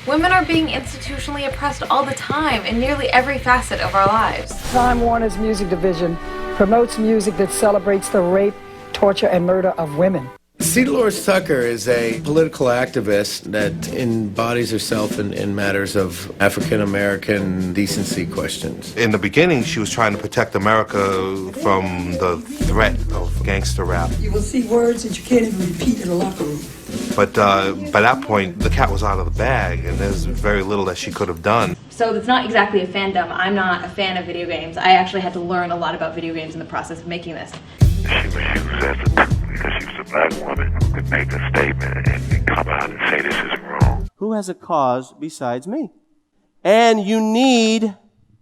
Women are being institutionally oppressed all the time in nearly every facet of our lives. Time Warner's music division promotes music that celebrates the rape, torture, and murder of women. Delores Tucker is a political activist that embodies herself in matters of African-American decency questions. In the beginning, she was trying to protect America from the threat of gangster rap. You will see words that you can't even repeat in a locker room. But by that point, the cat was out of the bag, and there's very little that she could have done. So it's not exactly a fandom. I'm not a fan of video games. I actually had to learn a lot about video games in the process of making this. She was used as a tool because she was a black woman who could make a statement and come out and say this is wrong. Who has a cause besides me? And you need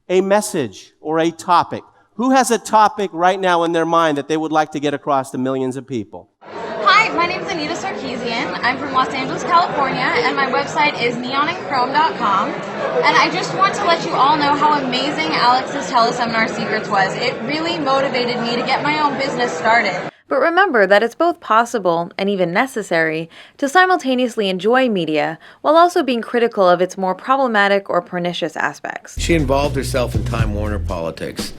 a message or a topic. Who has a topic right now in their mind that they would like to get across to millions of people? Hi, my name is Anita Sarkeesian. I'm from Los Angeles, California, and my website is neonandchrome.com. And I just want to let you all know how amazing Alex's Teleseminar Secrets was. It really motivated me to get my own business started. But remember that it's both possible, and even necessary, to simultaneously enjoy media while also being critical of its more problematic or pernicious aspects. She involved herself in Time Warner politics,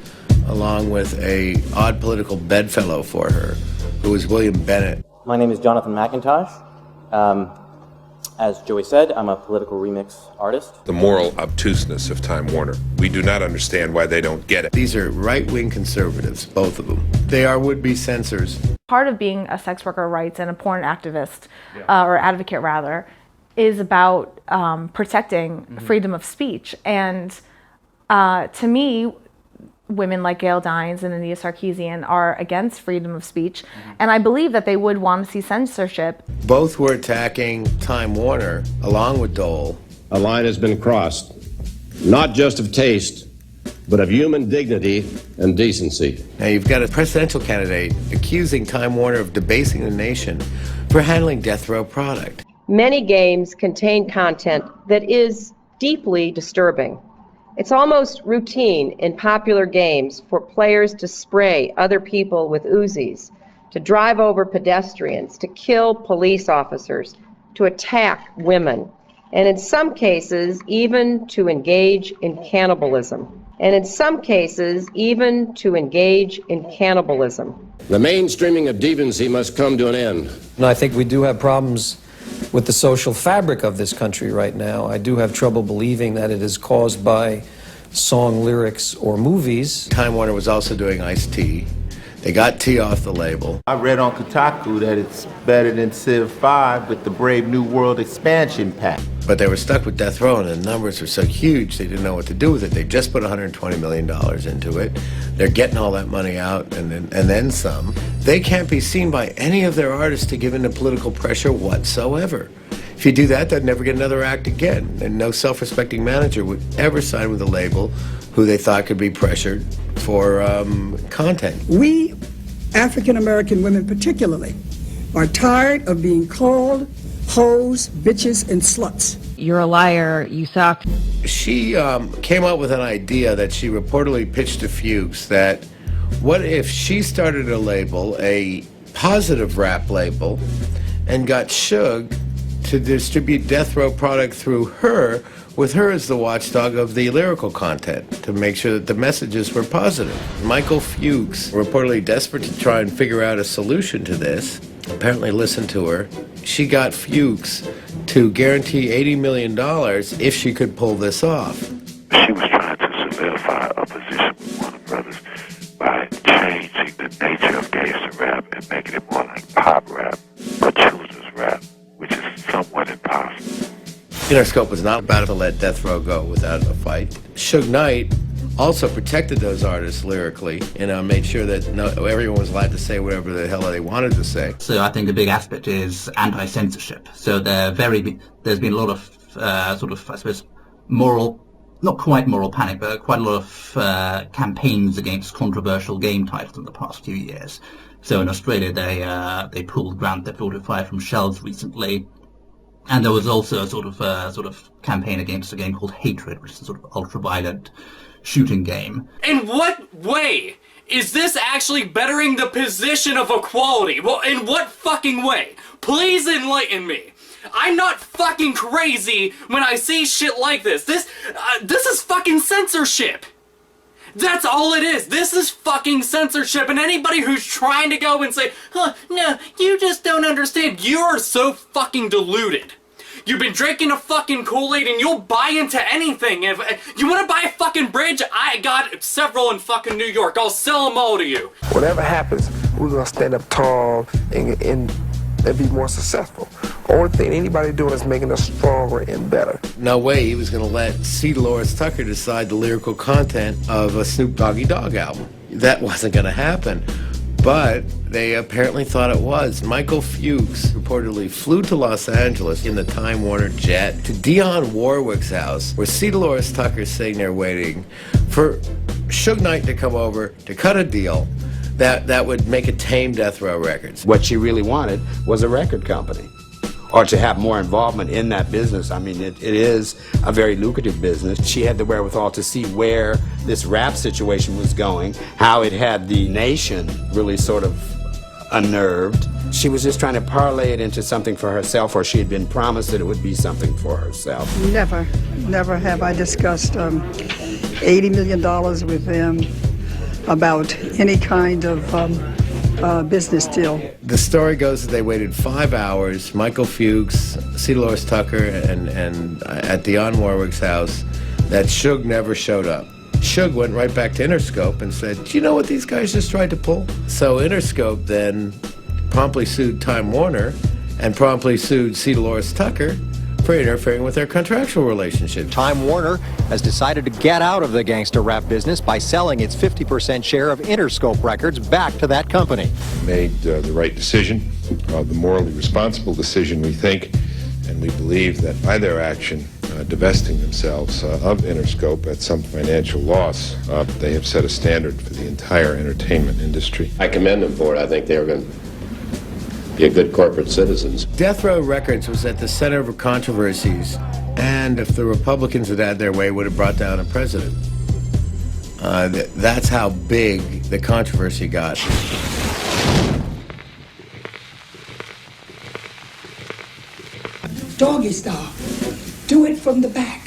along with an odd political bedfellow for her, who was William Bennett. My name is Jonathan McIntosh. As Joey said, I'm a political remix artist. The moral obtuseness of Time Warner. We do not understand why they don't get it. These are right-wing conservatives, both of them. They are would-be censors. Part of being a sex worker rights and a porn activist, or advocate rather, is about protecting freedom of speech. And to me, women like Gail Dines and Anita Sarkeesian are against freedom of speech, and I believe that they would want to see censorship. Both were attacking Time Warner, along with Dole. A line has been crossed, not just of taste, but of human dignity and decency. Now you've got a presidential candidate accusing Time Warner of debasing the nation for handling death row product. Many games contain content that is deeply disturbing. It's almost routine in popular games for players to spray other people with Uzis, to drive over pedestrians, to kill police officers, to attack women, and in some cases even to engage in cannibalism. The mainstreaming of deviancy must come to an end. And I think we do have problems with the social fabric of this country right now. I do have trouble believing that it is caused by song lyrics or movies. Time Warner was also doing Ice-T. They got T off the label. I read on Kotaku that it's better than Civ 5 with the Brave New World expansion pack. But they were stuck with Death Row, and the numbers were so huge they didn't know what to do with it. They just put $120 million into it. They're getting all that money out and then some. They can't be seen by any of their artists to give in to political pressure whatsoever. If you do that, they'd never get another act again, and no self-respecting manager would ever sign with a label who they thought could be pressured for content. We, African American women particularly, are tired of being called hoes, bitches, and sluts. You're a liar, you suck. She came up with an idea that she reportedly pitched to Fuchs, that what if she started a label, a positive rap label, and got Suge to distribute Death Row product through her, with her as the watchdog of the lyrical content, to make sure that the messages were positive. Michael Fuchs, reportedly desperate to try and figure out a solution to this, apparently listened to her. She got Fuchs to guarantee $80 million if she could pull this off. She was trying to solidify a position with Warner Brothers by changing the nature of gangster rap and making it more like pop rap or children's rap, which is somewhat impossible. Interscope was not about to let Death Row go without a fight. Suge Knight also protected those artists lyrically, made sure that everyone was allowed to say whatever the hell they wanted to say. So I think a big aspect is anti-censorship. So there's been a lot of I suppose, moral, not quite moral panic, but quite a lot of campaigns against controversial game titles in the past few years. So in Australia, they pulled Grand Theft Auto 5 from shelves recently. And there was also a sort of campaign against a game called Hatred, which is a sort of ultra-violent shooting game. In what way is this actually bettering the position of equality? Well, in what fucking way? Please enlighten me. I'm not fucking crazy when I see shit like this. This is fucking censorship. That's all it is. This is fucking censorship, and anybody who's trying to go and say, no, you just don't understand. You are so fucking deluded. You've been drinking a fucking Kool-Aid and you'll buy into anything. If you want to buy a fucking bridge, I got several in fucking New York. I'll sell them all to you. Whatever happens, we're going to stand up tall and be more successful. Only thing anybody doing is making us stronger and better. No way he was going to let C. Delores Tucker decide the lyrical content of a Snoop Doggy Dogg album. That wasn't going to happen. But they apparently thought it was. Michael Fuchs reportedly flew to Los Angeles in the Time Warner jet to Dionne Warwick's house, where C. Delores Tucker's sitting there waiting for Suge Knight to come over to cut a deal that would make it tame Death Row Records. What she really wanted was a record company, or to have more involvement in that business. I mean, it is a very lucrative business. She had the wherewithal to see where this rap situation was going, how it had the nation really sort of unnerved. She was just trying to parlay it into something for herself, or she had been promised that it would be something for herself. Never have I discussed $80 million with them about any kind of business deal. The story goes that they waited 5 hours, Michael Fuchs, C. Delores Tucker, and at Dionne Warwick's house, that Suge never showed up. Suge went right back to Interscope and said, do you know what these guys just tried to pull? So Interscope then promptly sued Time Warner and promptly sued C. Delores Tucker for interfering with their contractual relationship. Time Warner has decided to get out of the gangster rap business by selling its 50% share of Interscope Records back to that company. Made the right decision, the morally responsible decision, we think, and we believe that by their action, divesting themselves of Interscope at some financial loss, they have set a standard for the entire entertainment industry. I commend them for it. I think they're going to be a good corporate citizens. Death Row Records was at the center of controversies, and if the Republicans had had their way, would have brought down a president. That's how big the controversy got. Doggy style. Do it from the back.